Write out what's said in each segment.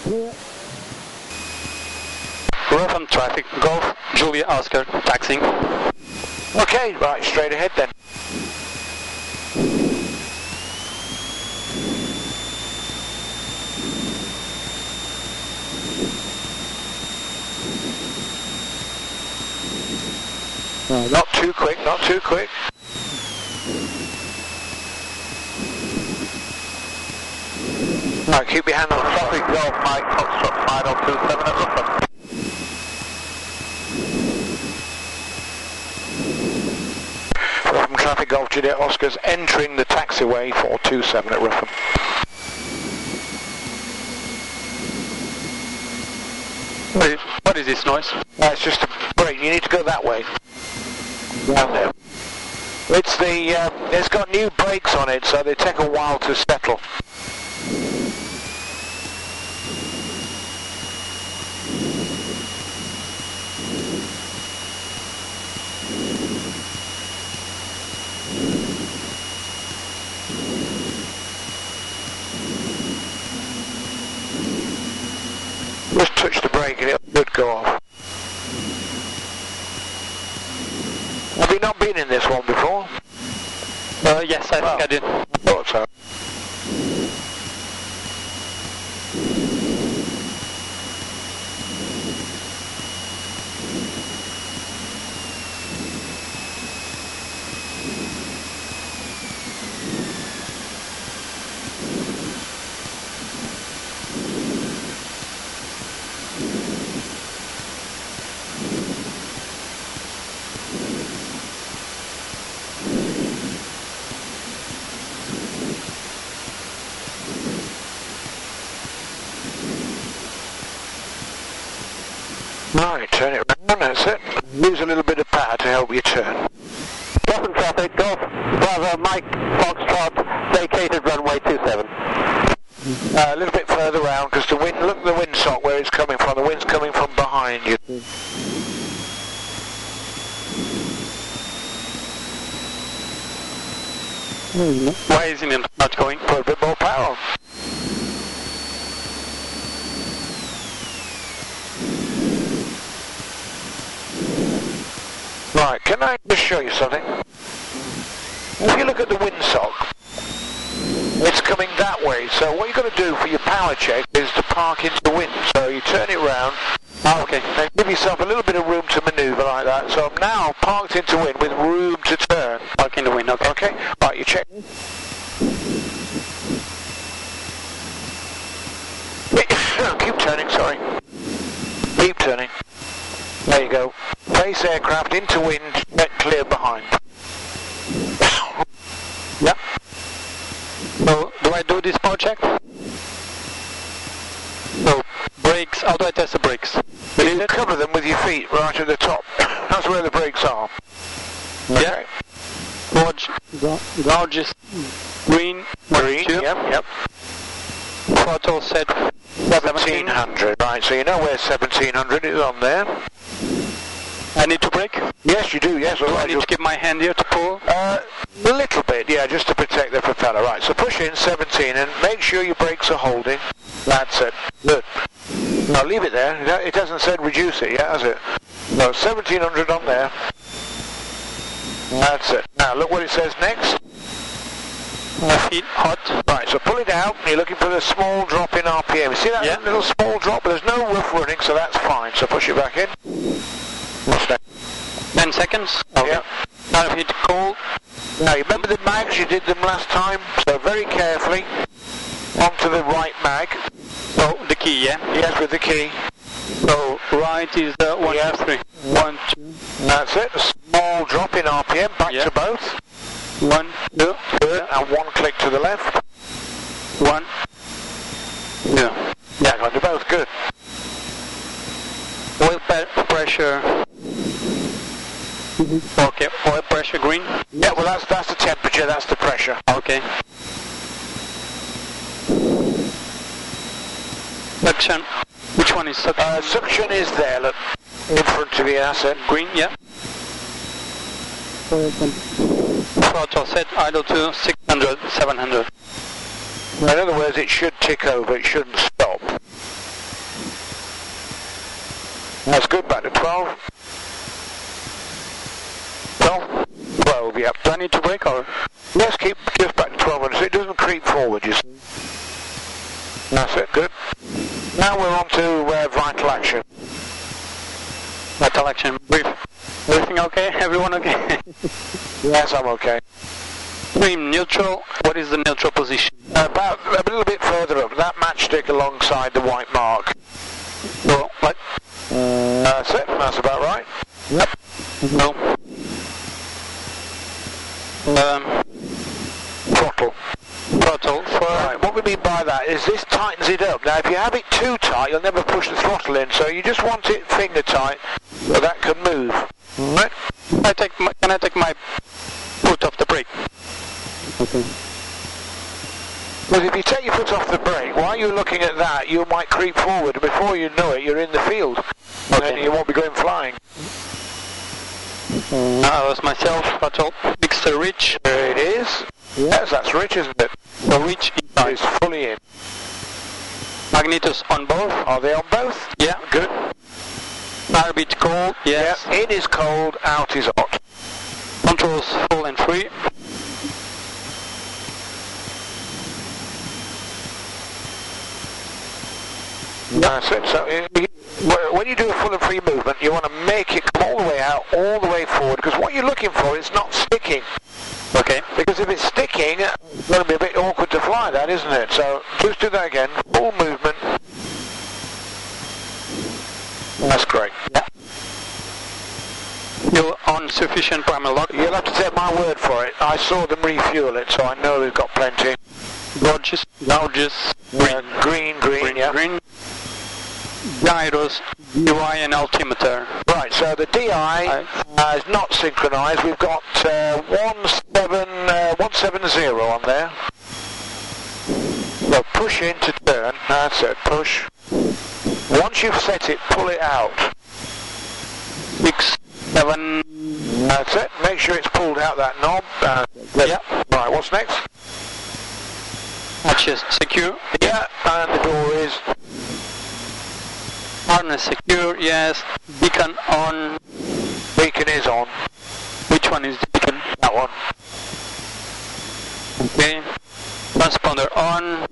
Rough traffic, Golf, Julia, Oscar, taxiing. Okay, right, straight ahead then. Not too quick, not too quick. Right, keep your hand on the traffic. Golf, Mike, Foxtrot, final 27 at Ruffin. Ruffin traffic, Golf, Juliet, Oscar's entering the taxiway for 27 at Ruffin. What is this noise? It's just a brake. You need to go that way. Down there. It's the. It's got new brakes on it, so they take a while to settle. Just touch the brake and it would go off. Have you not been in this one before? Yes, I think I did. I thought so. Right, turn it round, that's it. Use a little bit of power to help you turn. Ruffin traffic, Golf, Bravo, Mike, Foxtrot, vacated runway 27. A little bit further round, because the wind, look at the windsock where it's coming from. The wind's coming from behind you. Why isn't it not going? Put a bit more power on. Right, can I just show you something? If you look at the windsock, it's coming that way. So what you've got to do for your power check is to park into the wind. So you turn it round, Okay. and give yourself a little bit of room to manoeuvre like that. So I'm now parked into wind with room to turn. Park in the wind, okay. Okay, right, you check. Keep turning, sorry. Keep turning. There you go. Face aircraft into wind, net clear behind. Yeah. So, do I do this power check? So, brakes, how do I test the brakes? You cover them with your feet right at the top. That's where the brakes are. Yeah. Gauges, green, Green, two. yep. Throttle set 1700, right, so you know where 1700 is on there. I need to brake? Yes, you do, yes. Do I need to keep my hand here to pull? A little bit, yeah, just to protect the propeller. Right, so push in 17 and make sure your brakes are holding. That's it. Good. Now leave it there. It hasn't said reduce it yet, has it? No, 1700 on there. That's it. Now look what it says next. My feet hot. Right, so pull it out. You're looking for the small drop in RPM. You see that Yeah. little small drop? There's no rough running, so that's fine. So push it back in. What's that? 10 seconds. Okay. Yeah. Now hit cold. Now you remember the mags? You did them last time. So very carefully onto the right mag. So the key, yeah? Yes, with the key. So right is 1, Yeah. 2, 3. 1, 2. That's it. A small drop in RPM. Back Yeah. to both. 1, 2. Good. And one click to the left. 1. Yeah. Yeah, going to both. Good. Oil pressure. Okay, oil pressure green. Yeah, well that's the temperature. That's the pressure. Okay. Suction. Which one is suction? Suction is there. Look, in front of you. That's it. Green, yeah. Throttle set idle to 600, 700. In other words, it should tick over. It shouldn't stop. That's good, back to 12. 12? 12, yep. Do I need to brake or? Yes, keep just back to 12 so it doesn't creep forward, you see. That's it, good. Now we're on to vital action. Vital action, brief. Everything okay? Everyone okay? Yes, I'm okay. Beam neutral, what is the neutral position? About a little bit further up, that matchstick alongside the white mark. No, what? That's it, that's about right. Yep. No. Throttle. Throttle for... Right, what we mean by that is this tightens it up. Now if you have it too tight, you'll never push the throttle in, so you just want it finger tight so that can move. Right? Can I take my foot off the brake? Okay. Because if you take your foot off the brake, while you're looking at that, you might creep forward, and before you know it, you're in the field. Okay. And you won't be going flying. I was myself, throttle, mixer reach. There it is. Yes, that's rich, isn't it? The reach inside. It's fully in. Magnetos on both. Are they on both? Yeah. Good. Fire bit cold, yes. Yeah, in is cold, out is hot. Controls full and free. That's it. So when you do a full and free movement, you want to make it come all the way out, all the way forward, because what you're looking for is not sticking. Okay. Because if it's sticking, it's going to be a bit awkward to fly that, isn't it? So just do that again. Full movement. That's great. Yeah. You're on sufficient primer lock. You'll have to take my word for it. I saw them refuel it, so I know we've got plenty. Gorgeous. Green, yeah. Green. Gyros, DI and altimeter. Right, so the DI is not synchronized. We've got 170 on there. So push in to turn. That's it, push. Once you've set it, pull it out. 6, 7. That's it. Make sure it's pulled out that knob. Yeah. Right, what's next? Hatches secure. Yeah, and the door is... Harness secure, yes. Beacon on. Beacon is on. Which one is the beacon? That one. Okay. Transponder on.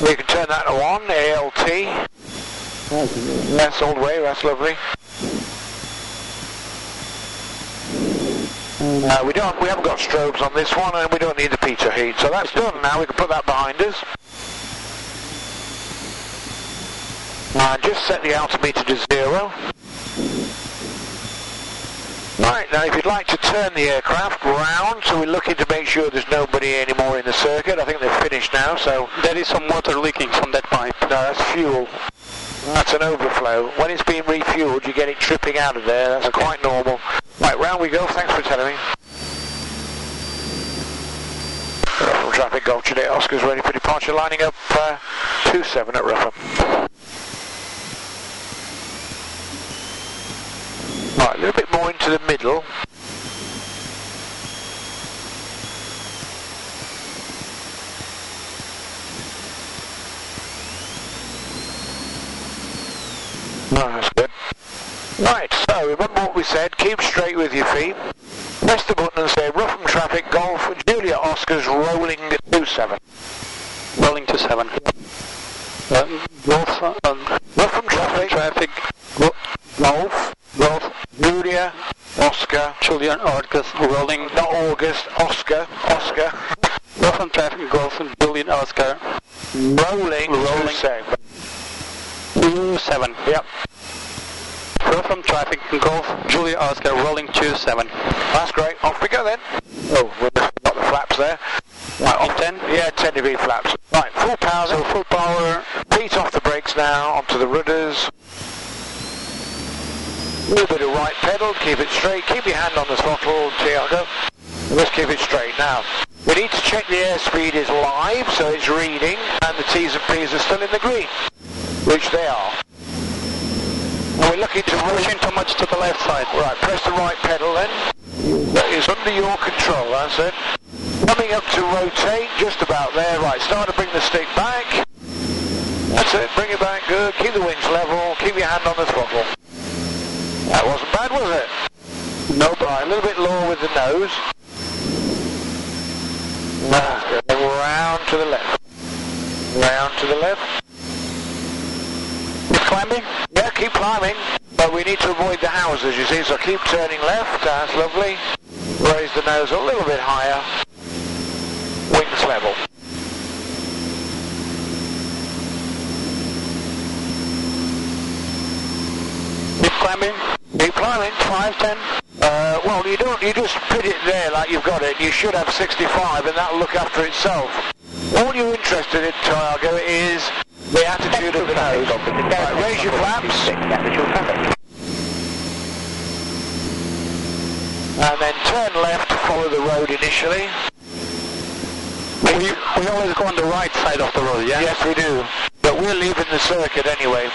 We can turn that on, ALT. Yes, all the way, that's lovely. We haven't got strobes on this one, and we don't need the pitot heat, so that's done now. We can put that behind us. Just set the altimeter to 0. Right, now if you'd like to turn the aircraft round, so we're looking to make sure there's nobody anymore in the circuit. I think they're finished now, so... There is some water leaking from that pipe. No, that's fuel. That's an overflow. When it's being refueled, you get it tripping out of there. That's quite normal. Right, round we go. Thanks for telling me. From traffic, Golf Juliet Oscar's ready for departure, lining up 27 at Rougham. Right, a little bit more into the middle. No, that's good. Right, so remember what we said, keep straight with your feet. Press the button and say Rougham traffic, Golf, Juliet Oscar's rolling 27. Rolling to 7. Golf, Rougham traffic, Golf, Julia, Oscar, Julian August, rolling. not August, Oscar. Rougham traffic, Golf, Julian Oscar. Rolling. 27. Yep. Rougham traffic, Golf, Julia Oscar, rolling 27. That's great. Off we go then. Oh, we've got the flaps there. Right, off 10? Yeah, 10 degree flaps. Right, full power. So full power. Feet off the brakes now, onto the rudders. A little bit of right pedal, keep it straight. Keep your hand on the throttle, Tiago. Just keep it straight. Now, we need to check the airspeed is live, so it's reading, and the T's and P's are still in the green, which they are. And we're looking to Pushing too much to the left side. Right, press the right pedal then. That is under your control, that's it. Coming up to rotate, just about there. Right, start to bring the stick back. That's it, bring it back, good. Keep the wings level, keep your hand on the throttle. good, was it? No, Right, a little bit lower with the nose. Round to the left. Round to the left. keep climbing. Yeah, keep climbing, but we need to avoid the houses, you see, so keep turning left, that's lovely. Raise the nose a little bit higher. Wings level. Keep climbing. Keep climbing, 5, 10. well, you just put it there like you've got it. You should have 65 and that'll look after itself. All you're interested in, Tiago, is the attitude of the nose. Right, raise your flaps. And then turn left, follow the road initially. We always go on the right side of the road, yeah? Yes, we do. But we're leaving the circuit anyway.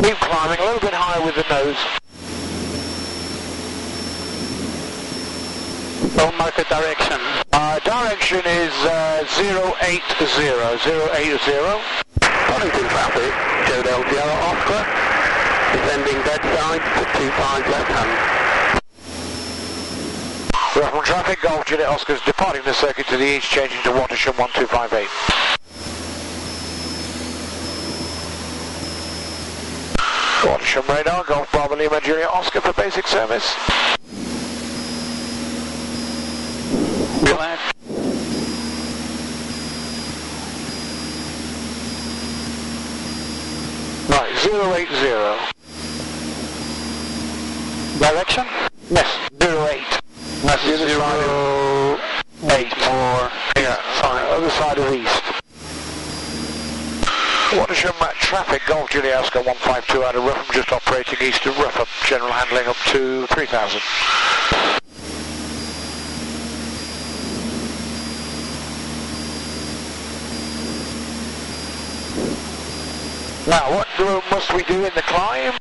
Keep climbing, a little bit higher with the nose. Don't mark a direction. Direction is 080. 080. Wellington traffic, Joe Del Sierra Oscar, descending dead side to 25 left hand. From traffic, Golf Juliet Oscar's departing the circuit to the east, changing to Watersham 1258. Watersham radar, Golf Bravo Lima Juliet Oscar for basic service. Relax. Right, 080. Direction? Yes, 08. That's the other side of 8. Or Yeah, other side of east. Watersham traffic, Golf Juliet Oscar 152 out of Rougham, just operating east of Rougham. General handling up to 3000. Now, what must we do in the climb?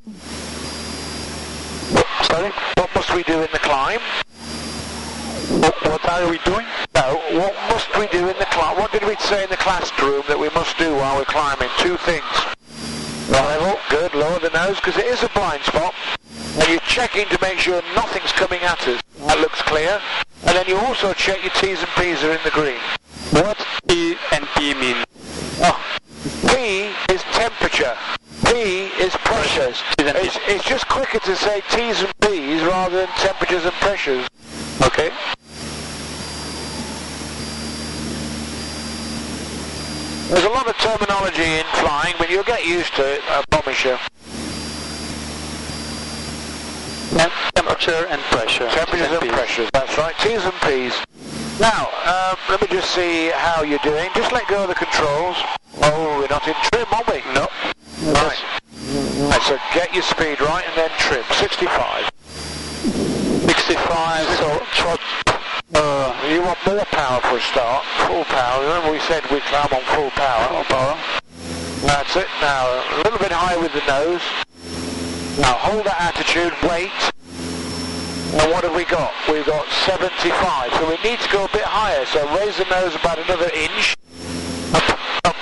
sorry? What must we do in the climb? What are we doing? No, what must we do in the climb? What did we say in the classroom that we must do while we're climbing? 2 things. Level, good, lower the nose, because it is a blind spot. And you're checking to make sure nothing's coming at us. That looks clear. And then you also check your T's and P's are in the green. What E and P mean? Oh, P is temperature. P is pressures. It's just quicker to say T's and P's rather than temperatures and pressures. Okay. There's a lot of terminology in flying, but you'll get used to it, I promise you. Temperature and pressure. Temperatures and pressures, that's right. T's and P's. Now, let me just see how you're doing. Just let go of the controls. Oh, we're not in trim, are we? No. Right. Right, so get your speed right and then trim. 65. 65, so short. You want more power for a start. Full power. Remember we said we climb on full power. Full power. That's it. Now, a little bit higher with the nose. Now, hold that attitude, wait. And what have we got? We've got 75. So we need to go a bit higher. So raise the nose about another inch. Up, up.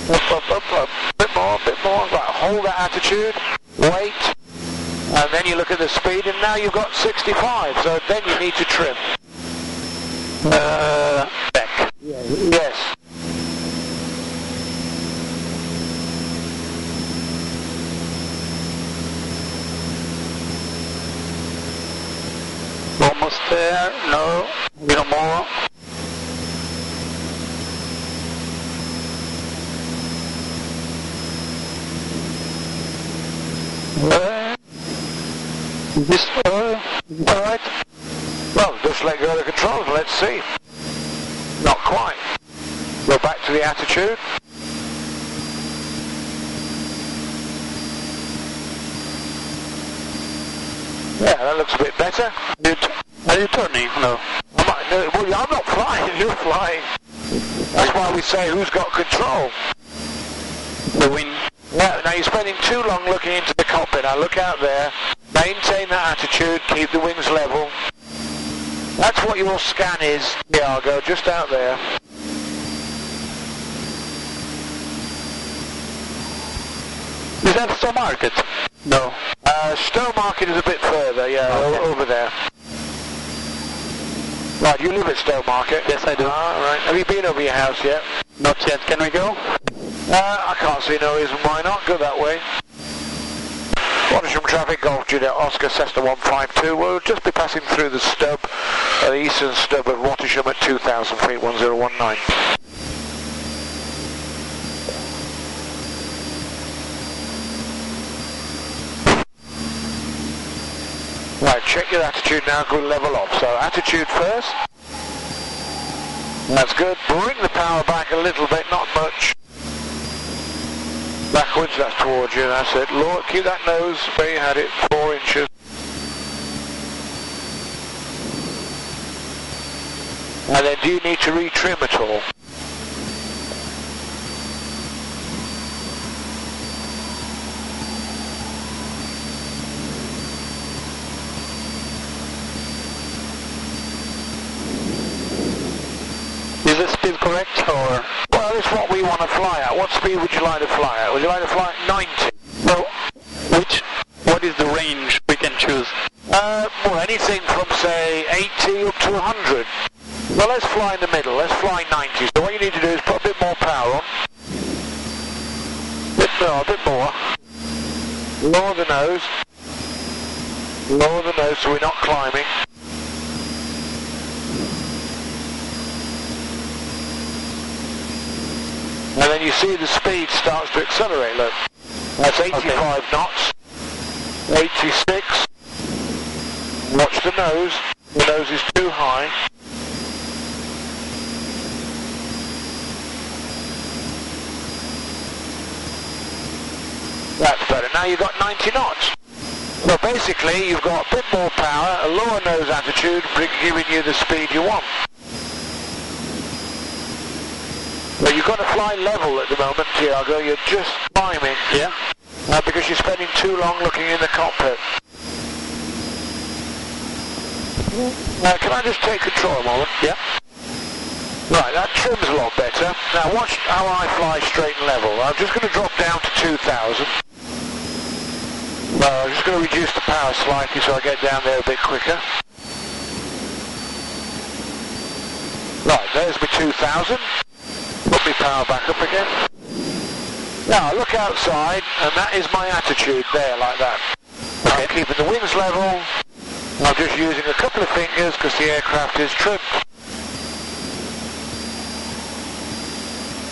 Up, up, up, up. Bit more, bit more. Right, hold that attitude, wait. And then you look at the speed, and now you've got 65. So then you need to trim. Back. Yes. Almost there. No. A little more. This alright? Well, just let go of the controls, let's see. Not quite. Go back to the attitude. Yeah, that looks a bit better. Are you turning? No. I'm not flying, you're flying. That's why we say who's got control. The wind. Yeah, now you're spending too long looking into the cockpit. Now look out there, maintain that attitude, keep the wings level. That's what your scan is, Diago, just out there. Is that still market? No. Stowe Market is a bit further, yeah, over there. Right, you live at Stowe Market? Yes, I do. Right. Have you been over your house yet? Not yet. Can we go? I can't see no reason why not. Go that way. Watersham traffic, Golf Juliet Oscar, Cessna 152. We'll just be passing through the stub, the eastern stub of Watersham at 2,000 feet, 1019. Right, check your attitude now, good level off. So attitude first. That's good. Bring the power back a little bit, not much. Backwards, that's towards you, that's it. Lord, keep that nose where you had it, 4 inches. And then do you need to retrim at all? Is the speed correct or? Well, it's what we want to fly at. What speed would you like to fly at? Would you like to fly at 90? So, what is the range we can choose? Well, anything from, say, 80 up to 100. Well, let's fly in the middle. Let's fly 90. So what you need to do is put a bit more power on. A bit more. Lower the nose. Lower the nose so we're not climbing. And then you see the speed starts to accelerate, look. That's 85 knots. 86. Watch the nose. The nose is too high. That's better. Now you've got 90 knots. So basically you've got a bit more power, a lower nose attitude, giving you the speed you want. But you've got to fly level at the moment, Tiago. You're just climbing. Yeah. Because you're spending too long looking in the cockpit. Can I just take control a moment? Yeah. Right, that trim's a lot better. Now watch how I fly straight and level. I'm just going to drop down to 2,000. I'm just going to reduce the power slightly so I get down there a bit quicker. Right, there's my 2,000. Put my power back up again. Now look outside, and that is my attitude there, like that. Okay. I'm keeping the wings level. I'm just using a couple of fingers because the aircraft is trimmed.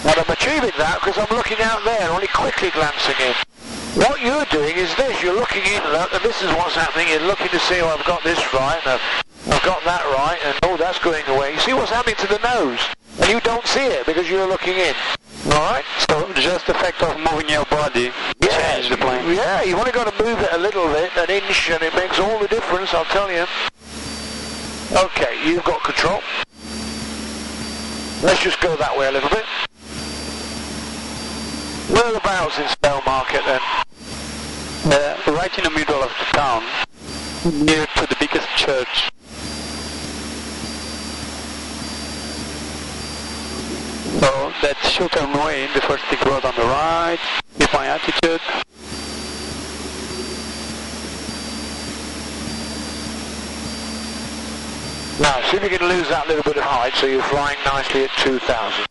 And I'm achieving that because I'm looking out there, only quickly glancing in. What you're doing is this, you're looking in, look, and this is what's happening. You're looking to see, oh, I've got this right, and I've got that right, and oh, that's going away. You see what's happening to the nose, and you don't see it because you're looking in. Alright? So just the fact of moving your body change the plane. Yeah, you've only got to move it a little bit, an inch, and it makes all the difference, I'll tell you. Okay, you've got control. Let's just go that way a little bit. Whereabouts in Stowe Market then? Right in the middle of the town, near to the biggest church. So that should turn away in the first big road on the right, with my attitude. Now, see if you can lose that little bit of height so you're flying nicely at 2,000.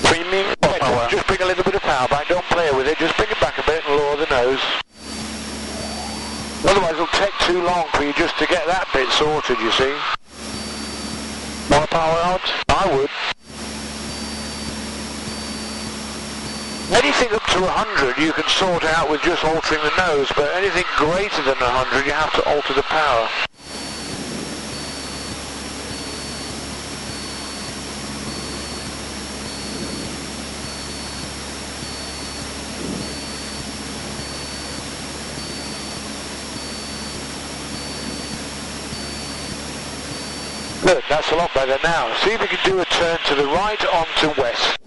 Trimming or power? Just bring a little bit of power back, don't play with it, just bring it back a bit and lower the nose. Otherwise it'll take too long for you just to get that bit sorted, you see. More power out? I would. Anything up to 100 you can sort out with just altering the nose, but anything greater than 100 you have to alter the power. Good, that's a lot better now. See if you can do a turn to the right onto west.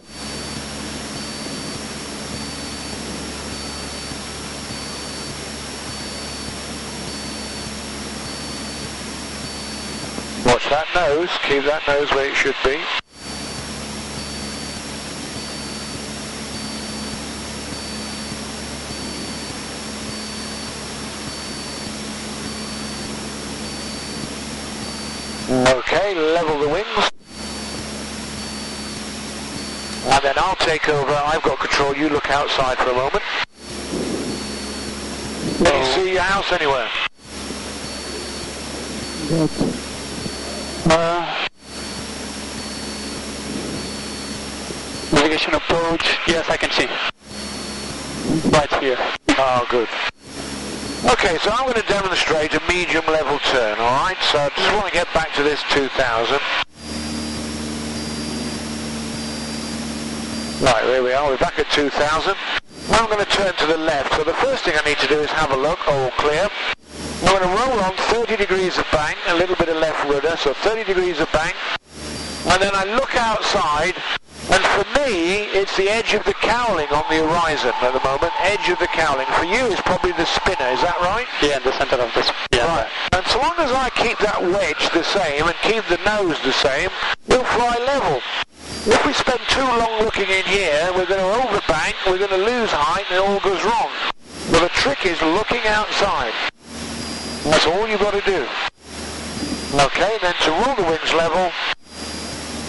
Watch that nose, keep that nose where it should be. level the wings. And then I'll take over. I've got control. You look outside for a moment. Can you see your house anywhere? Navigation approach. Yes, I can see. Right here. Oh, good. Okay, so I'm going to demonstrate a medium level turn, alright? So I just want to get back to this 2000. Right, there we are, we're back at 2000. Now I'm going to turn to the left, so the first thing I need to do is have a look, all clear. I'm going to roll on 30 degrees of bank, a little bit of left rudder, so 30 degrees of bank. And then I look outside, and for me, it's the edge of the cowling on the horizon at the moment, edge of the cowling. For you, it's probably the spinner, is that right? Yeah, the center of the spinner. Right. And so long as I keep that wedge the same and keep the nose the same, we'll fly level. If we spend too long looking in here, we're going to overbank, we're going to lose height, and it all goes wrong. Well, the trick is looking outside. That's all you've got to do. Okay, then to roll the wings level,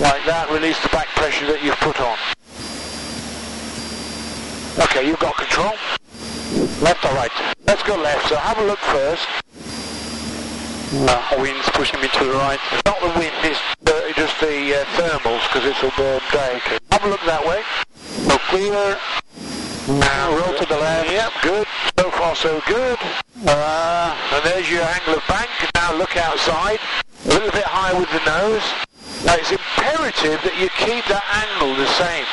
like that, release the back pressure that you've put on. Okay, you've got control. Left or right? Let's go left, so have a look first. Wind's pushing me to the right. It's not the wind, it's just the thermals, because it's a warm day. Okay. Have a look that way. So clear. Now roll to the left. Yep, good. So far so good. And there's your angle of bank. Now look outside. A little bit higher with the nose. Now it's imperative that you keep that angle the same.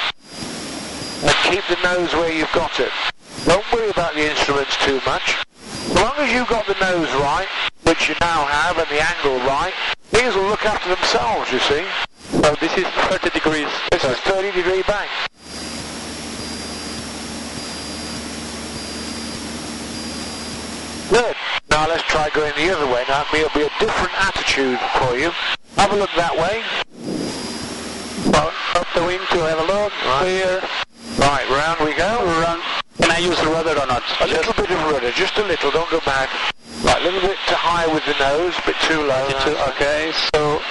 And keep the nose where you've got it. Don't worry about the instruments too much. As long as you've got the nose right, which you now have, and the angle right, these will look after themselves, you see. So this is 30 degrees. This is 30 degree bank. Good. Now let's try going the other way. Now it'll be a different attitude for you. Have a look that way. Up the wing to have a look. Right. Clear. Right, round we go. Run. Can I use the rudder or not? A little bit of rudder, just a little, don't go mad. Right, a little bit too high with the nose, a bit too low. Okay, so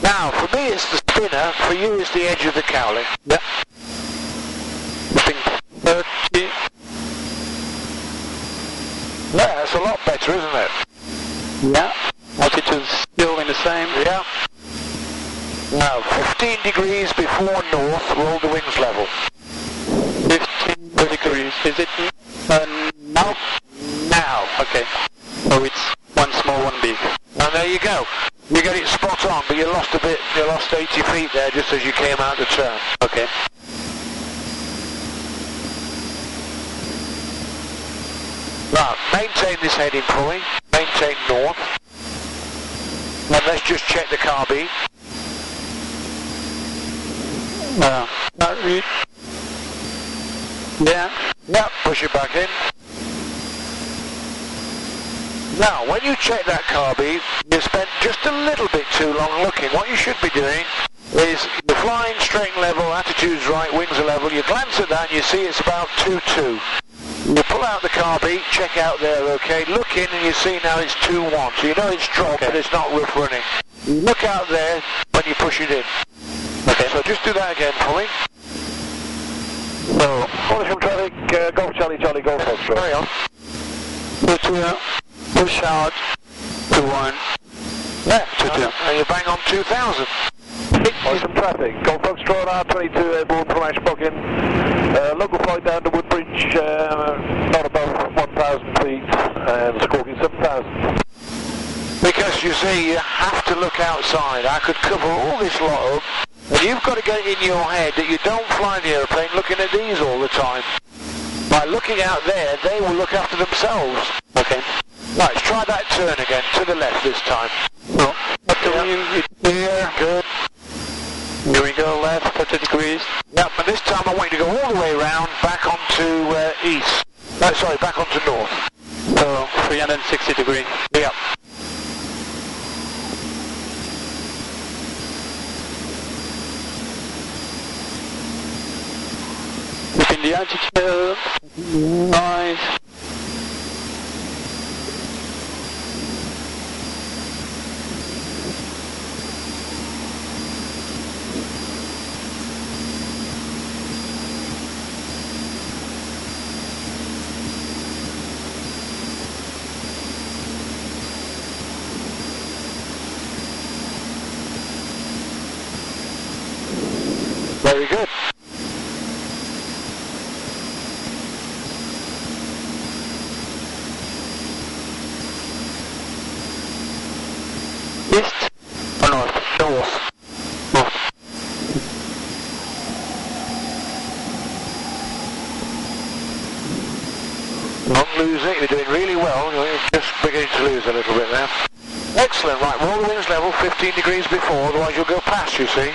now for me it's the spinner, for you it's the edge of the cowling. yeah. Looking 30. Yeah, that's a lot better, isn't it? Yeah. Altitude still in the same. Yeah. Now 15 degrees before north, roll the wings level. 15 degrees. Is it now? Now. Okay. So it's one small, one big. And there you go. You get it spot on, but you lost a bit, you lost 80 feet there just as you came out the turn. Okay. Right, maintain this heading for me. Maintain north. And let's just check the car beat. Not really. Yeah. Yep, push it back in. Now, when you check that car beat, you spent just a little bit too long looking. What you should be doing is you're flying straight and level, attitude's right, wings are level. You glance at that and you see it's about 2-2. You pull out the car beat, check out there, okay, look in and you see now it's 2-1. So you know it's dropped, but it's not rough running. Look out there when you push it in. Okay, so just do that again for me. So, Polish from traffic, Golf Charlie, Charlie, Golf Foxtrot. Carry on. Push out 2-1. Yeah, 2-2. And you bang on 2000. Polish from traffic, Golf Foxtrot, R22 airborne from Ashbrook. Local flight down to Woodbridge, not above 1,000 feet, and squawking 7,000. Because you see, you have to look outside. I could cover all this lot up, and you've got to get it in your head that you don't fly the airplane looking at these all the time. By looking out there, they will look after themselves. Okay. Right, let's try that turn again, to the left this time. So, up the wing, it's clear. Good. Here we go, left, 30 degrees. Yep, and this time I want you to go all the way around, back onto east. No, sorry, back onto north. So, 360 degrees. Yep. Keeping the altitude. Nice. Don't lose it, you're doing really well. You're just beginning to lose a little bit there. Excellent, right, roll the wings level 15 degrees before, otherwise you'll go past, you see.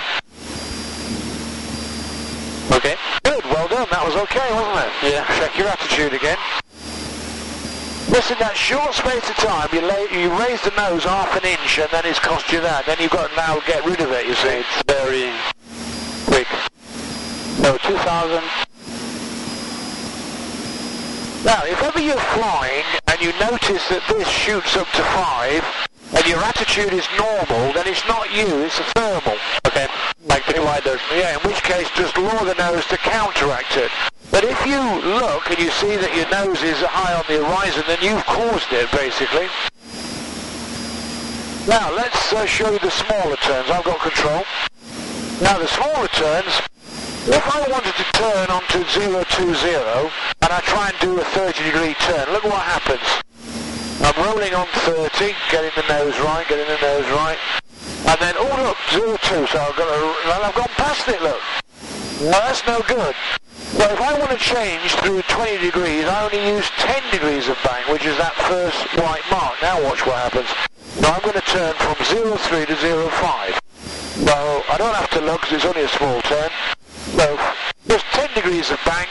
Okay. Good, well done, that was okay, wasn't it? Yeah. Check your attitude again. Listen, that short space of time, you raise the nose half an inch and then it's cost you that. Then you've got to now get rid of it, you see. It's very quick. So 2000. Now, if ever you're flying and you notice that this shoots up to 5 and your attitude is normal, then it's not you, it's a thermal. Okay, like the gliders. Yeah, in which case just lower the nose to counteract it. But if you look and you see that your nose is high on the horizon, then you've caused it, basically. Now, let's show you the smaller turns. I've got control. Now, the smaller turns, if I wanted to turn onto 020 and I try and do a 30-degree turn, look what happens. I'm rolling on 30, getting the nose right, and then, oh look, 02, so I've gone past it, look. Well, that's no good. So if I want to change through 20 degrees, I only use 10 degrees of bank, which is that first white mark. Now watch what happens. So I'm going to turn from 03 to 05. So I don't have to look because it's only a small turn. So just 10 degrees of bank,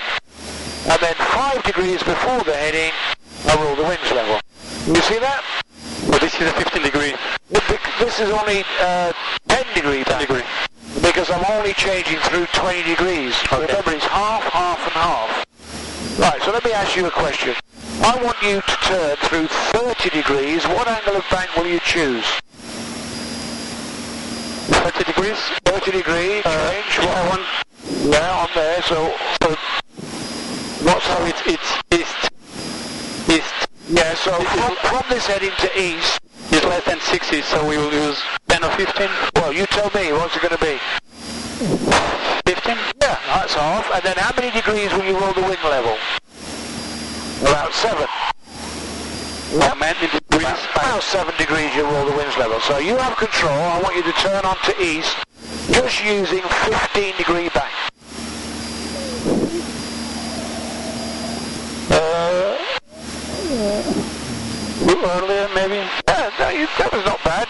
and then 5 degrees before the heading, I roll the wings level. You see that? Well, this is a 15 degree. This is only 10 degree bank. 10 degree. Because I'm only changing through 20 degrees. Okay. Remember, it's half, half, and half. Right, so let me ask you a question. I want you to turn through 30 degrees. What angle of bank will you choose? 30 degrees? 30 degree change. What I want? Yeah, on there. So what's how it's east. Yeah. So from this heading to east. It's less than 60, so we will use 10 or 15. Well, you tell me. What's it going to be? 15? Yeah, that's half. And then how many degrees will you roll the wing level? About 7. How many degrees? About 7 degrees you roll the wings level. So you have control. I want you to turn on to east, just using 15 degree bank. Earlier, maybe? Yeah, no, that was not bad.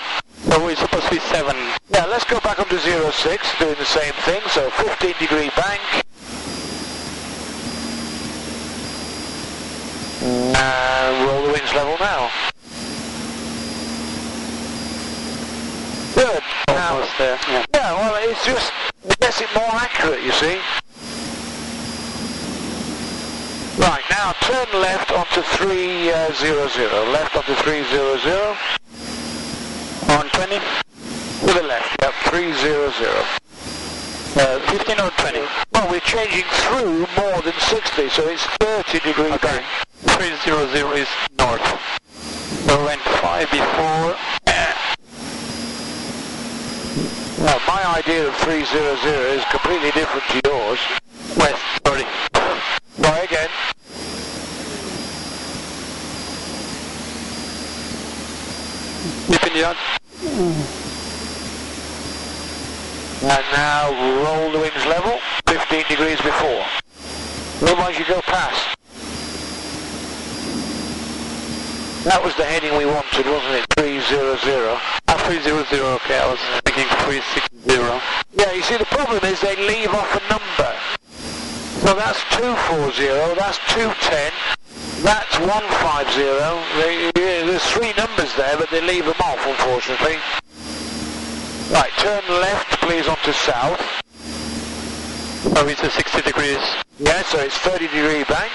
So we're supposed to be 7. Yeah, let's go back up to 06, doing the same thing. So 15 degree bank. And roll the wings level now. Good. Almost there, yeah. Yeah, well, it's just, it gets it more accurate, you see. Right, now turn left onto 300. Left onto 300. On 20? To the left, yep, 300. 15 or 20? Well, we're changing through more than 60, so it's 30 degree bank. 300 is north. So we went 5 before. Well, my idea of 300 is completely different to yours. West, sorry. Try again. Keep in the yard. And now roll the wings level, 15 degrees before. Otherwise you go past. That was the heading we wanted, wasn't it? 300. 300, okay, I was thinking 360. Yeah, you see the problem is they leave off a number. So that's 240, that's 210, that's 150. There's 3 numbers there, but they leave them off, unfortunately. Right, turn left, please, onto south. Oh, it's a 60 degrees. Yeah, so it's 30 degree bank.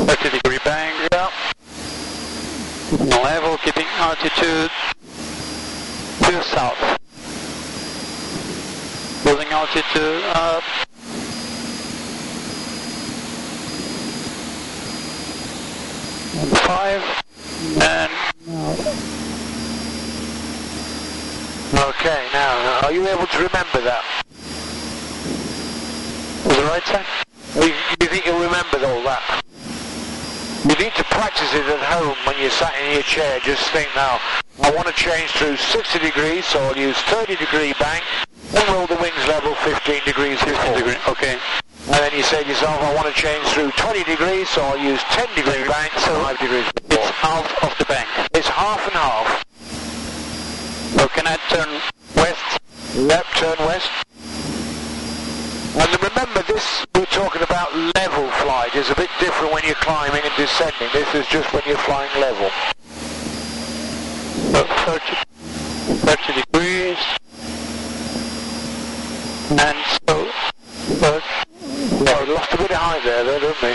30 degree bank. Yeah. Level, keeping altitude to south. Losing altitude up. And 5. And Okay, now, are you able to remember that? was the right side? You think you'll remember all that? You need to practice it at home when you're sat in your chair. Just think now, I want to change through 60 degrees, so I'll use 30 degree bank, and roll the wings level 15 degrees before. 15 degree, okay. And then you say to yourself, I want to change through 20 degrees, so I'll use 10 degree bank, so 5 degrees before. It's half of the bank. It's half and half. So can I turn west? Yep, turn west. And remember, this, we're talking about level flight. It's a bit different when you're climbing and descending. This is just when you're flying level. So 30 degrees. And so, we lost a bit of height there, though, didn't we?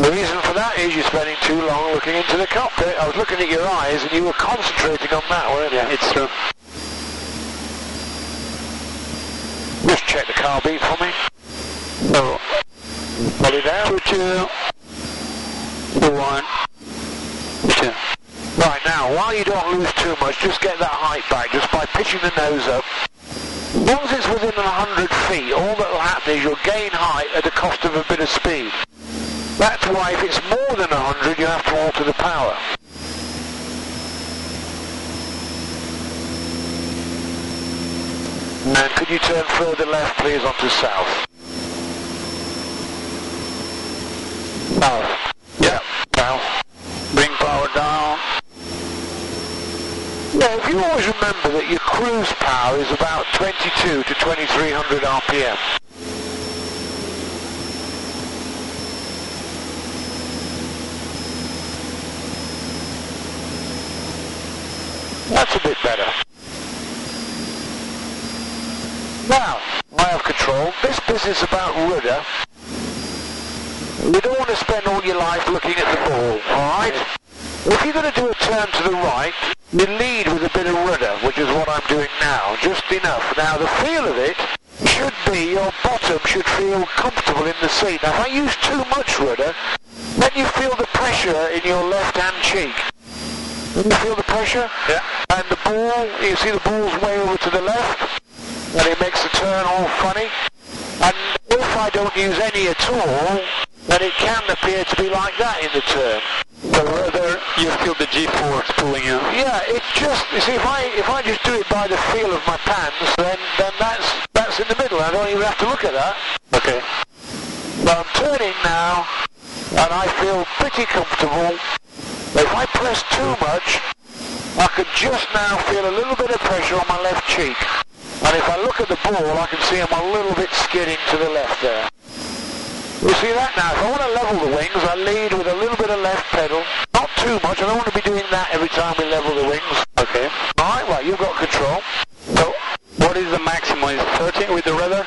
The reason for that is you're spending too long looking into the cockpit. I was looking at your eyes and you were concentrating on that, weren't you? yeah, it's true. Just check the car beat for me. So, Pull it down. 2, 2, 1, 2. Right, now, while you don't lose too much, just get that height back, just by pitching the nose up. As long as it's within 100 feet, all that will happen is you'll gain height at the cost of a bit of speed. That's why if it's more than 100, you have to alter the power. And could you turn further left, please, onto south? South. Yeah, south. Bring power down. Yeah, if you always remember that your cruise power is about 22 to 2300 RPM. That's a bit better. Now, I have control. This business about rudder, you don't want to spend all your life looking at the ball, alright? If you're going to do a turn to the right, you lead with a bit of rudder, which is what I'm doing now, just enough. Now, the feel of it should be, your bottom should feel comfortable in the seat. Now, if I use too much rudder, then you feel the pressure in your left-hand cheek. You feel the pressure? Yeah. And the ball, you see the ball's way over to the left, and it makes the turn all funny. And if I don't use any at all, then it can appear to be like that in the turn. So whether you feel the G-force pulling you. Yeah, it's just, you see, if I just do it by the feel of my pants, then that's in the middle. I don't even have to look at that. Okay. But I'm turning now, and I feel pretty comfortable. If I press too much, I could just now feel a little bit of pressure on my left cheek. And if I look at the ball, I can see I'm a little bit skidding to the left there. You see that now? If I want to level the wings, I lead with a little bit of left pedal. Not too much. I don't want to be doing that every time we level the wings. Okay. Alright, well, you've got control. So, what is the maximum? Is 30 with the rudder?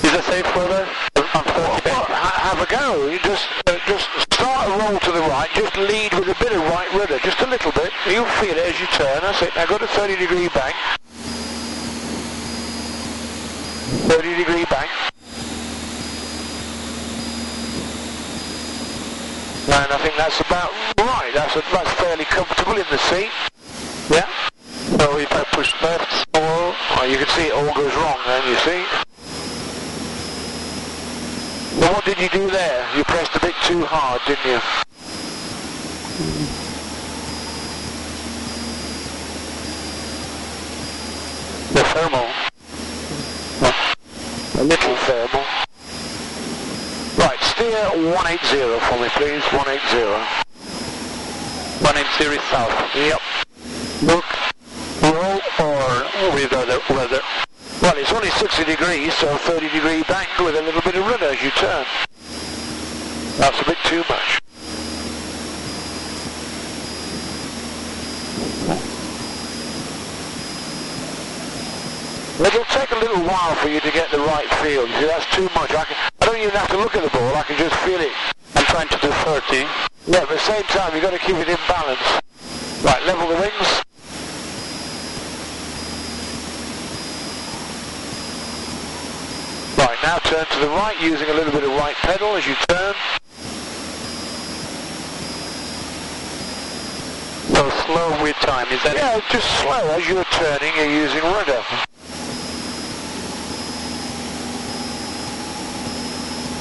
Is it safe rudder? On 30 Well, have a go. You just start a roll to the right. Just lead with a bit of right rudder. Just a little bit. You'll feel it as you turn. That's it. Now go to 30 degree bank. 30 degree bank. And I think that's about right. That's fairly comfortable in the seat. Yeah. So if I push left, or you can see it all goes wrong then, you see. Well, what did you do there? You pressed a bit too hard, didn't you? the thermal. A little thermal. Right, steer 180 for me, please. 180. 180 south. Yep. Look, roll or with other weather. Well, it's only 60 degrees, so 30 degree bank with a little bit of rudder as you turn. That's a bit too much. It'll take a little while for you to get the right feel. You see, that's too much. I don't even have to look at the ball. I can just feel it. I'm trying to do 30. Yeah, but at the same time, you've got to keep it in balance. Right, level the wings. Right, now turn to the right, using a little bit of right pedal as you turn. So slow with time, is that Yeah, just slow. As you're turning, you're using rudder.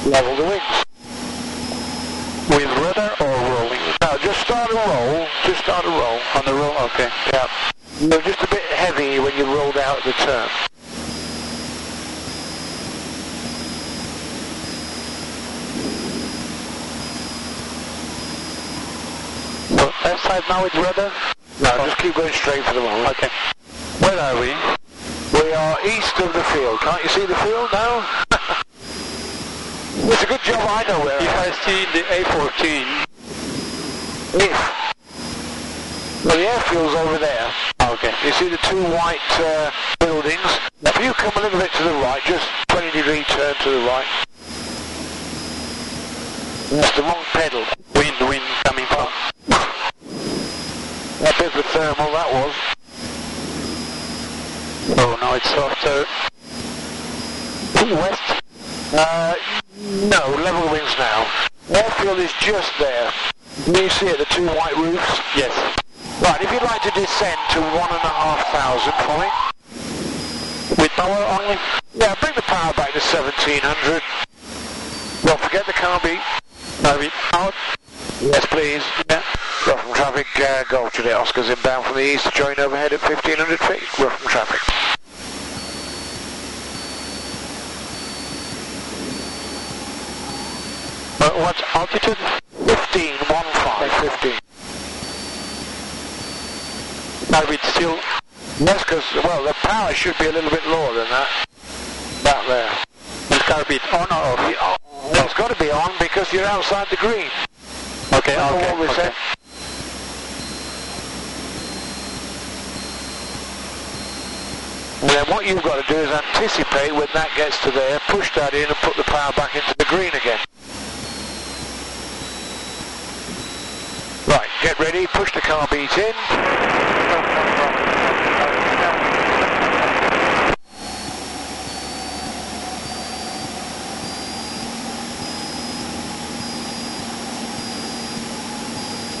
Level the wings. with rudder or rolling? Now, just start a roll. Just start a roll. On the roll, okay. Yeah. They're just a bit heavy when you rolled out at the turn. outside now with rudder? No, just keep going straight for the moment. Okay. Where are we? We are east of the field. Can't you see the field now? It's a good job I know where If I see the A14. Well, the airfield's over there. Okay. You see the two white buildings? If you come a little bit to the right, just 20-degree turn to the right. That's the wrong pedal. Wind coming from. A bit of a thermal that was. Oh, now it's softer. West? No, level wings now. Airfield is just there. Can you see it, the two white roofs? Yes. Right, if you'd like to descend to 1,500 for me. With power only? Yeah, bring the power back to 1700. Don't forget the car beat. Car beat out. Yes, please. Yeah. Rough from traffic, Golf Juliet Oscar's inbound from the east, join overhead at 1500 feet. Rough from traffic. What altitude? 15. Car beat still? Yes, because, well, the power should be a little bit lower than that. About there. And car beat on or off? Well, it's got to be on because you're outside the green. Okay, Remember okay, what we okay. said? And then what you've got to do is anticipate when that gets to there, push that in and put the power back into the green again. Right, get ready, push the car beat in.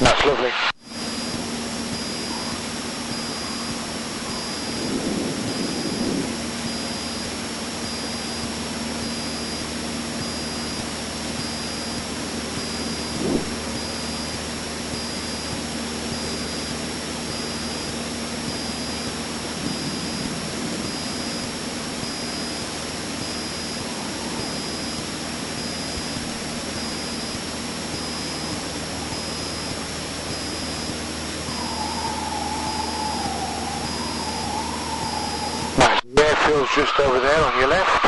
That's lovely. The airfield's just over there on your left.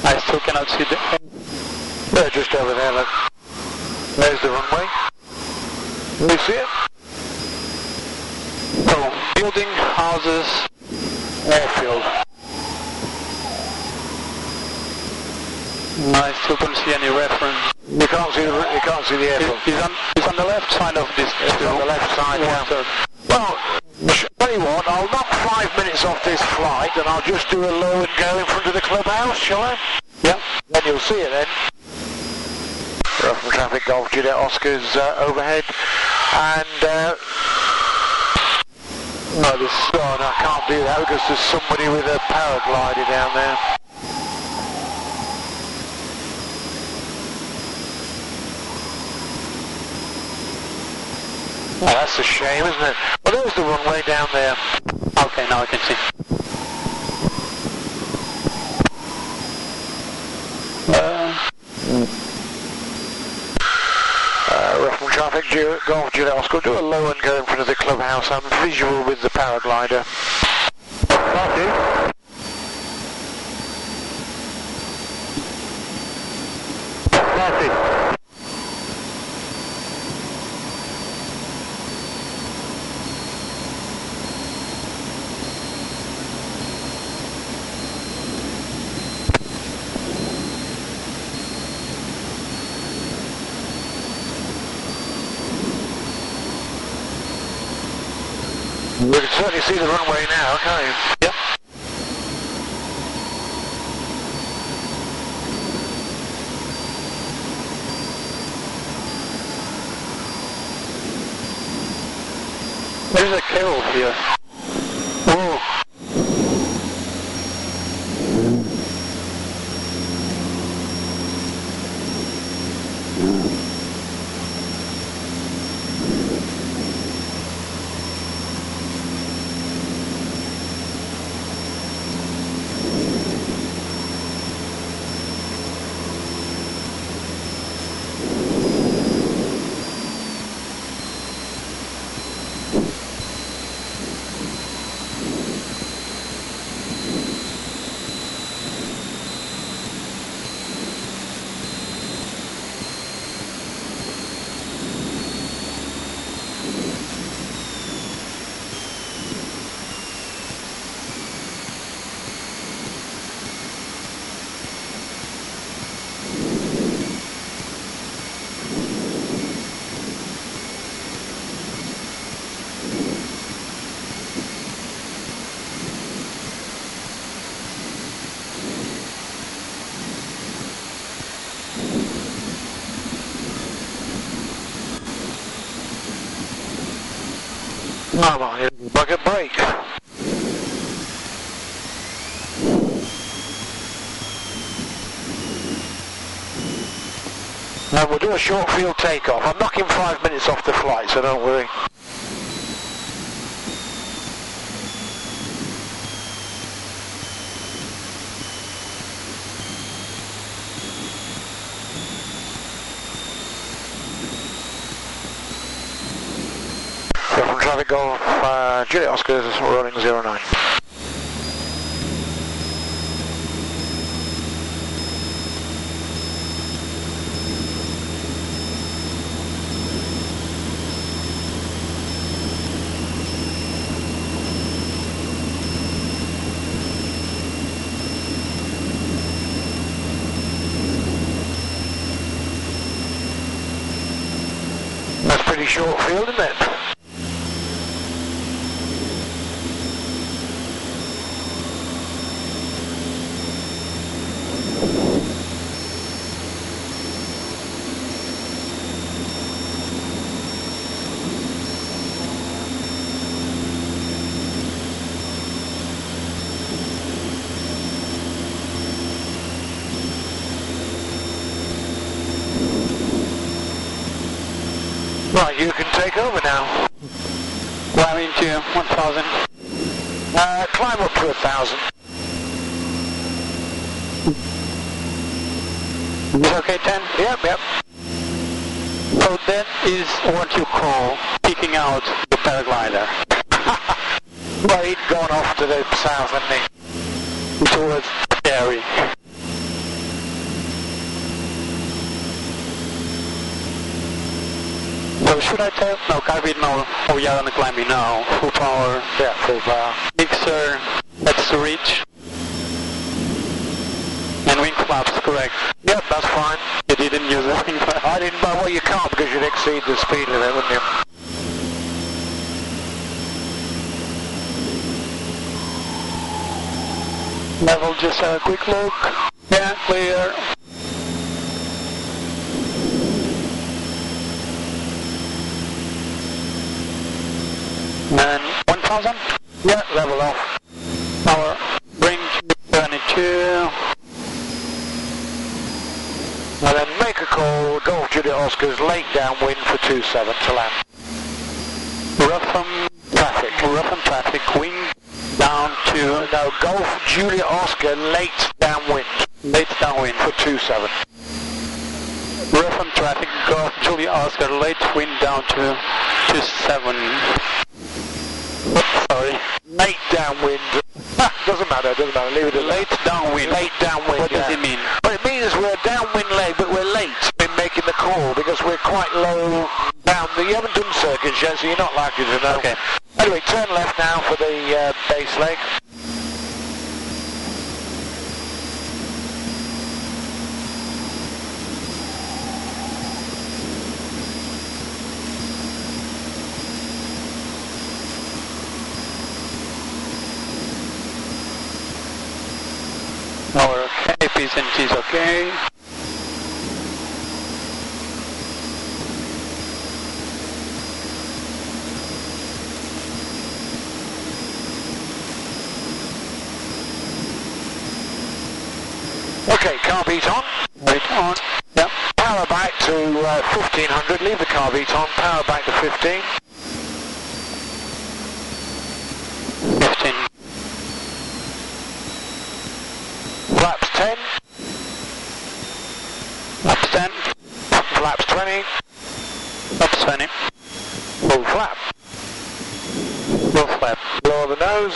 I still cannot see the... They're just over there, look. There's the runway. Can you see it? So, building, houses, Airfield. I still don't see any reference. You can't see the airfield. It's on the left side of this. It's on the left side, yeah. Well, tell you what, I'll knock 5 minutes off this flight and I'll just do a low and go in front of the clubhouse, shall I? Yeah. Then you'll see it then. Rough from traffic, Golf Juliet Oscar's overhead. And, no, I can't do that because there's somebody with a paraglider down there. Oh, that's a shame, isn't it? Well, there's the runway down there. Okay, now I can see. Rough from traffic, Golf Juliet Oscar. Do a low and go in front of the clubhouse. I'm visual with the paraglider. Thank you. You can certainly see the runway now, can't you? Yep. There's a cable here. Oh. Mm. 1 Come on, bucket brake. And we'll do a short field takeoff. I'm knocking 5 minutes off the flight, so don't worry. So from traffic Golf, Juliet Oscar is rolling 09. That's pretty short field, isn't it? Right, you can take over now. Climbing to 1,000. Climb up to 1,000. Is it okay, 10? Yep. So that is what you call peeking out the paraglider. Well, he'd gone off to the south, hadn't he? Towards Derry. So should I tell? No, carbide now. Oh yeah, on the climbing now. Full power. Yeah, full power. Mixer, that's the reach. And wing flaps, correct. Yep, that's fine. You didn't use the wing flaps. I didn't, well, you can't because you'd exceed the speed limit, wouldn't you? Level, just a quick look. Yeah, clear. And 1,000? Yeah, level off. Power, bring 22. And then make a call, Golf Juliet Oscar's late downwind for 27 to land. Rough and traffic, wing down to... No, Golf Juliet Oscar late downwind. Late downwind. For 27. Rough and traffic, Golf Juliet Oscar, late wind down to 27. Sorry. Late downwind. Doesn't matter, leave it at late downwind. Late downwind. What does it mean? Well, it means we're downwind late, but we're late in making the call because we're quite low down. You haven't done circuits yet, so you're not likely to know. Okay. Anyway, turn left now for the base leg. Our P's and T's okay. Okay, car beat on. Beat on. Yep. Power back to 1500. Leave the car beat on. Power back to 15. 15. Flaps 10. Flaps 10. Flaps 20. Flaps 20. Full flap. Full flap. Lower the nose.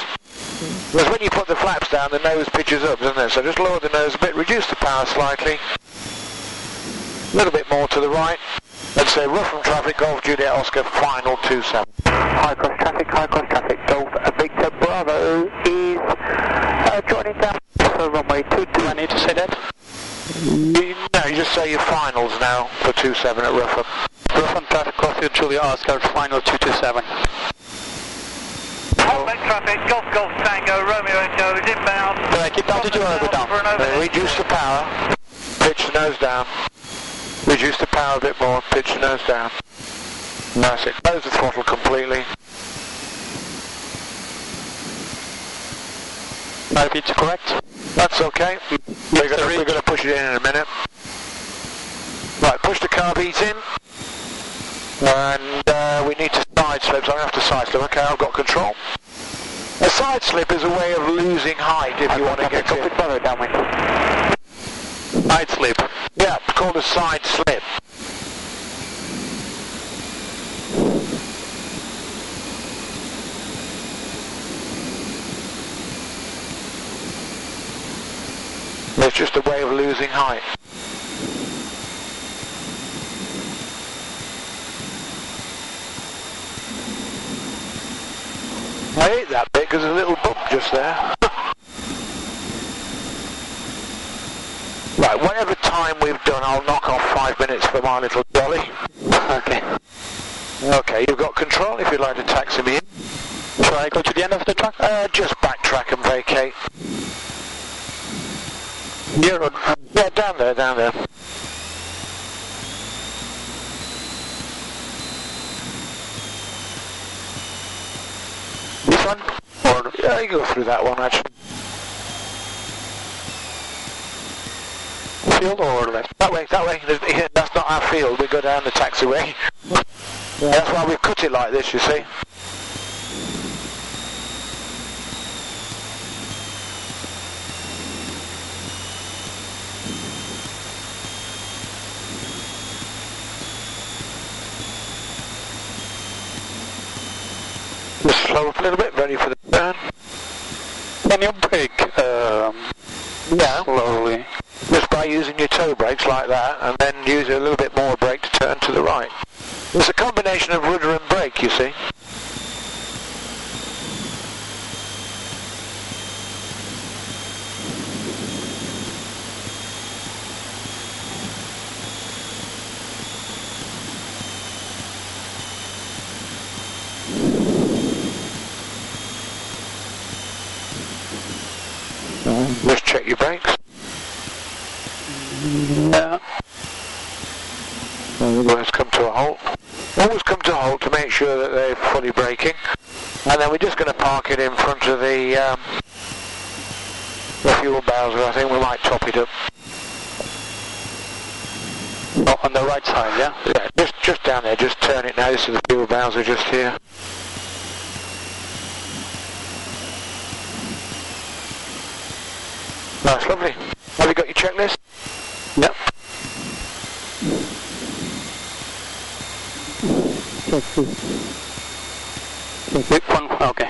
Because when you put the flaps down, the nose pitches up, doesn't it? So just lower the nose a bit, reduce the power slightly. A little bit more to the right. And say rough from traffic, Golf Juliet Oscar, final 27. High cross traffic, Golf Victor Bravo is joining down for runway 22. I need to say that? No, you just say your finals now for 27 at Ruffham. Rough traffic, Golf Juliet Oscar, final 227. Contact traffic, Golf Tango, Romeo Echo is inbound. Do I keep altitude or go down? Reduce the power, pitch the nose down. Reduce the power a bit more, pitch the nose down. Nice it. Close the throttle completely. RP correct. That's okay. We're going to push it in a minute. Right, push the carb heat in. And we need to side slip, so I'm going to have to side slip. Okay, I've got control. A side slip is a way of losing height if you want to get it. Side slip. Yeah, it's called a side slip. It's just a way of losing height. I hate that bit because there's a little bump just there. Right, whatever time we've done, I'll knock off 5 minutes for my little jolly. Okay. Okay, you've got control if you'd like to taxi me in. Shall I go to the end of the track? Just backtrack and vacate. Here or... Yeah, down there, down there. This one? Or... Yeah, you go through that one actually. Field or left? That way, that way. That's not our field, we go down the taxiway. Yeah. That's why we've cut it like this, you see. Just slow up a little bit, ready for the turn. Can you brake Yeah. slowly? Just by using your toe brakes like that, and then use a little bit more brake to turn to the right. It's a combination of rudder and brake, you see. Just check your brakes. Yeah. Always come to a halt. Always come to a halt to make sure that they're fully braking. And then we're just going to park it in front of the fuel bowser. I think we might top it up. Oh, on the right side, yeah? Yeah, just down there. Just turn it now. This is the fuel bowser just here. Nice, lovely. Have you got your checklist? Yep. Big one, okay.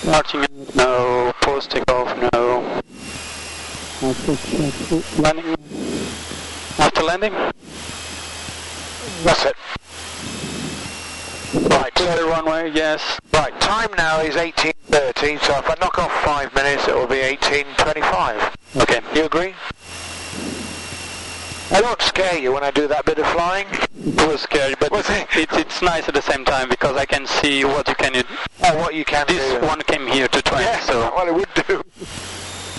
Marching out, no. Post takeoff, no. Landing. After landing? That's it. Right. Clear the runway, yes. Right, time now is 18:30, so if I knock off 5 minutes, it will be 18:25. Okay. You agree? I don't scare you when I do that bit of flying. It was scary, but it's nice at the same time because I can see what you can do. Oh, what you can do. This one came here to try, Yeah, so... well, it would do.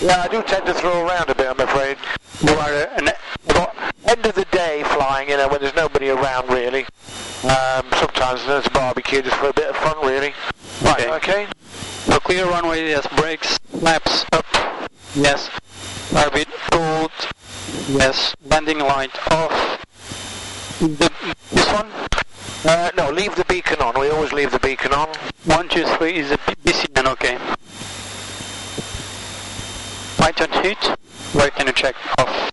Yeah, I do tend to throw around a bit, I'm afraid. You are an... End of the day flying, you know, when there's nobody around, really. Sometimes there's a barbecue just for a bit of fun, really. Right, okay. So clear runway, yes. Brakes, flaps up, yes. Orbit, gold, yes. Landing light off. This one? No, leave the beacon on. We always leave the beacon on. 1, 2, 3 is a BCN, okay. Light and heat, where can you check off?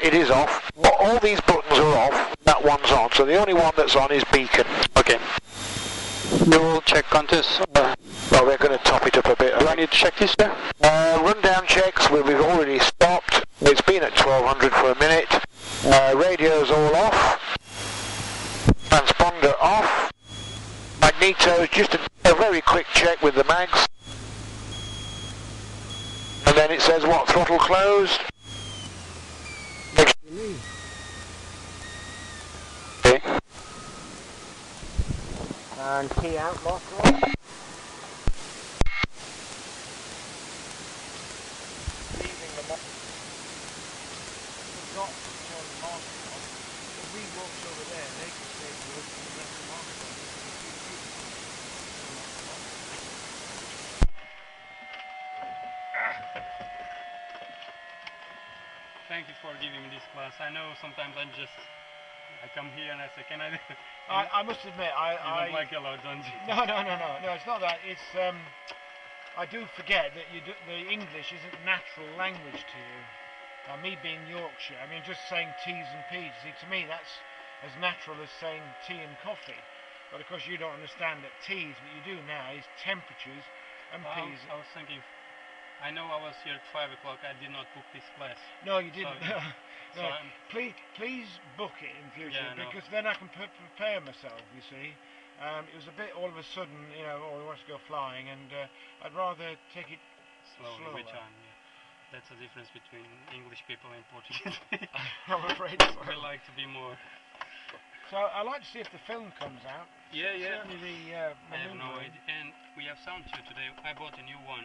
It is off. All these buttons are off. That one's on. So the only one that's on is beacon. Okay. You will check contest. Well, we're going to top it up a bit. Do I need to check this there? Rundown checks. We've already stopped. It's been at 1200 for a minute. Radio's all off. Transponder off. Magnetos, just a very quick check with the mags. And then it says what? Throttle closed. Okay. And key out, lock on. Leaving the mark. We've got on the marker on. If we walk over there, they can stay to us and the rest of the marker on. thank you for giving me this class. I know sometimes I come here and I say, can I do it? I must admit, You don't like a lot, don't you? No, it's not that. It's I do forget that the English isn't natural language to you. Me being Yorkshire, I mean, just saying T's and P's, see, to me that's as natural as saying tea and coffee. But of course you don't understand that T's, what you do now is temperatures, and P's. I was thinking, I know I was here at 5 o'clock, I did not book this class. No, you didn't. So, No. Please book it in future, Yeah, no. because then I can prepare myself, you see. It was a bit all of a sudden, you know, oh, he wants to go flying, and I'd rather take it slowly, slower. which that's the difference between English people and Portuguese. I'm afraid so. We like to be more. So I'd like to see if the film comes out. Yeah. Certainly the I have no idea. And we have sound too today. I bought a new one.